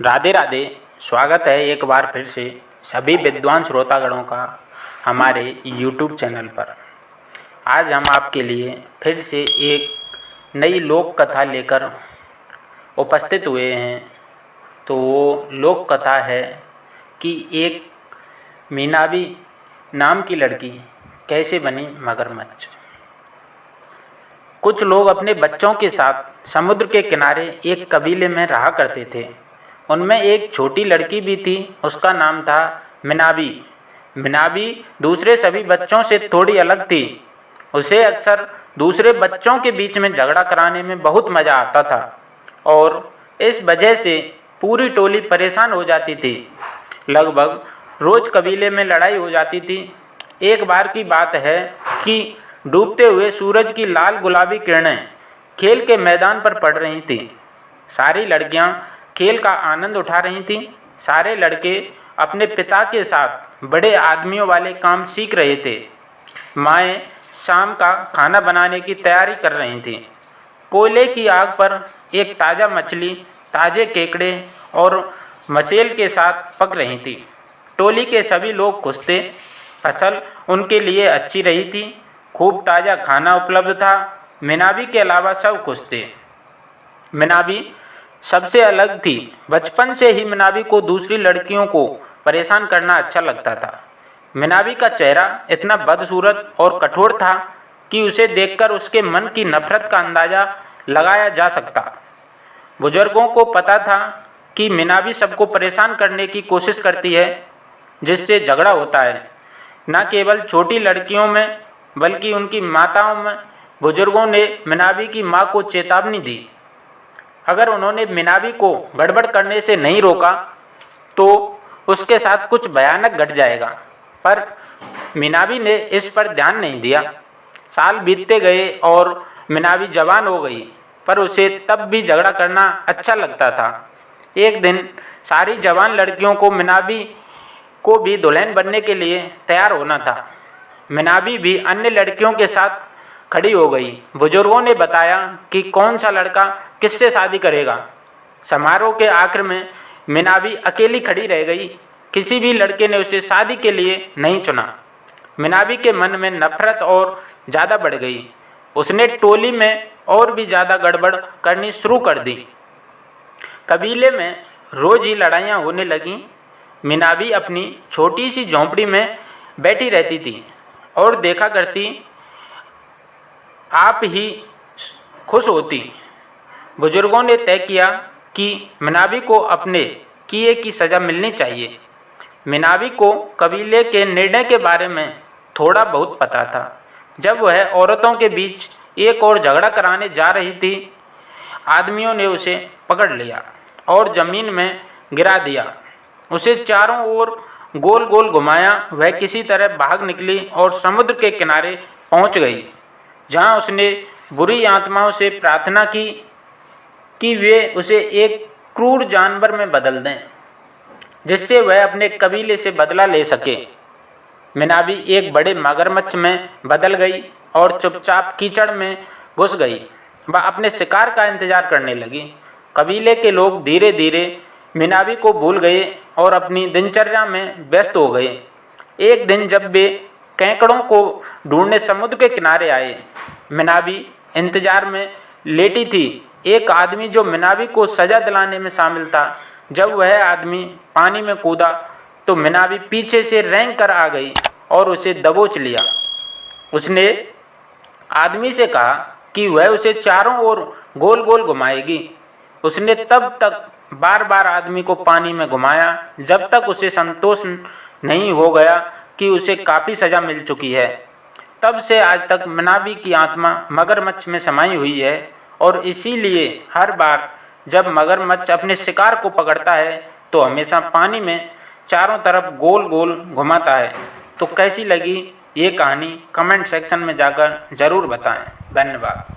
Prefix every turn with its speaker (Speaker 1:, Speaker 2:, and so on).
Speaker 1: राधे राधे। स्वागत है एक बार फिर से सभी विद्वान श्रोतागणों का हमारे YouTube चैनल पर। आज हम आपके लिए फिर से एक नई लोक कथा लेकर उपस्थित हुए हैं। तो वो लोक कथा है कि एक मीनाबी नाम की लड़की कैसे बनी मगरमच्छ। कुछ लोग अपने बच्चों के साथ समुद्र के किनारे एक कबीले में रहा करते थे। उनमें एक छोटी लड़की भी थी, उसका नाम था मीनाबी। मीनाबी दूसरे सभी बच्चों से थोड़ी अलग थी। उसे अक्सर दूसरे बच्चों के बीच में झगड़ा कराने में बहुत मज़ा आता था और इस वजह से पूरी टोली परेशान हो जाती थी। लगभग रोज़ कबीले में लड़ाई हो जाती थी। एक बार की बात है कि डूबते हुए सूरज की लाल गुलाबी किरणें खेल के मैदान पर पड़ रही थीं। सारी लड़कियां खेल का आनंद उठा रही थीं। सारे लड़के अपने पिता के साथ बड़े आदमियों वाले काम सीख रहे थे। माएँ शाम का खाना बनाने की तैयारी कर रही थीं। कोयले की आग पर एक ताज़ा मछली, ताज़े केकड़े और मसेल के साथ पक रही थी। टोली के सभी लोग खुश थे। फसल उनके लिए अच्छी रही थी। खूब ताज़ा खाना उपलब्ध था। मीनाबी के अलावा सब खुश थे। मीनाबी सबसे अलग थी। बचपन से ही मीनाबी को दूसरी लड़कियों को परेशान करना अच्छा लगता था। मीनाबी का चेहरा इतना बदसूरत और कठोर था कि उसे देखकर उसके मन की नफरत का अंदाज़ा लगाया जा सकता। बुजुर्गों को पता था कि मीनाबी सबको परेशान करने की कोशिश करती है, जिससे झगड़ा होता है। न केवल छोटी लड़कियों में बल्कि उनकी माताओं में। बुजुर्गों ने मीनाबी की माँ को चेतावनी दी, अगर उन्होंने मीनाबी को गड़बड़ करने से नहीं रोका तो उसके साथ कुछ भयानक घट जाएगा। पर मीनाबी ने इस पर ध्यान नहीं दिया। साल बीतते गए और मीनाबी जवान हो गई, पर उसे तब भी झगड़ा करना अच्छा लगता था। एक दिन सारी जवान लड़कियों को मीनाबी को भी दुल्हन बनने के लिए तैयार होना था। मीनाबी भी अन्य लड़कियों के साथ खड़ी हो गई। बुजुर्गों ने बताया कि कौन सा लड़का किससे शादी करेगा। समारोह के आखिर में मीनाबी अकेली खड़ी रह गई। किसी भी लड़के ने उसे शादी के लिए नहीं चुना। मीनाबी के मन में नफरत और ज़्यादा बढ़ गई। उसने टोली में और भी ज़्यादा गड़बड़ करनी शुरू कर दी। कबीले में रोज़ ही लड़ाइयाँ होने लगीं। मीनाबी अपनी छोटी सी झोंपड़ी में बैठी रहती थी और देखा करती, आप ही खुश होती। बुजुर्गों ने तय किया कि मीनाबी को अपने किए की सज़ा मिलनी चाहिए। मीनाबी को कबीले के निर्णय के बारे में थोड़ा बहुत पता था। जब वह औरतों के बीच एक और झगड़ा कराने जा रही थी, आदमियों ने उसे पकड़ लिया और ज़मीन में गिरा दिया। उसे चारों ओर गोल गोल घुमाया। वह किसी तरह भाग निकली और समुद्र के किनारे पहुंच गई, जहां उसने बुरी आत्माओं से प्रार्थना की कि वे उसे एक क्रूर जानवर में बदल दें, जिससे वह अपने कबीले से बदला ले सके। मीनाबी एक बड़े मगरमच्छ में बदल गई और चुपचाप कीचड़ में घुस गई। वह अपने शिकार का इंतजार करने लगी। कबीले के लोग धीरे धीरे मीनाबी को भूल गए और अपनी दिनचर्या में व्यस्त हो गए। एक दिन जब वे केकड़ों को ढूंढने समुद्र के किनारे आए, मीनाबी इंतजार में लेटी थी। एक आदमी जो मीनाबी को सज़ा दिलाने में शामिल था, जब वह आदमी पानी में कूदा तो मीनाबी पीछे से रेंग कर आ गई और उसे दबोच लिया। उसने आदमी से कहा कि वह उसे चारों ओर गोल गोल घुमाएगी। उसने तब तक बार बार आदमी को पानी में घुमाया जब तक उसे संतोष नहीं हो गया कि उसे काफ़ी सज़ा मिल चुकी है। तब से आज तक मीनाबी की आत्मा मगरमच्छ में समाई हुई है और इसीलिए हर बार जब मगरमच्छ अपने शिकार को पकड़ता है तो हमेशा पानी में चारों तरफ गोल गोल घुमाता है। तो कैसी लगी ये कहानी कमेंट सेक्शन में जाकर ज़रूर बताएं। धन्यवाद।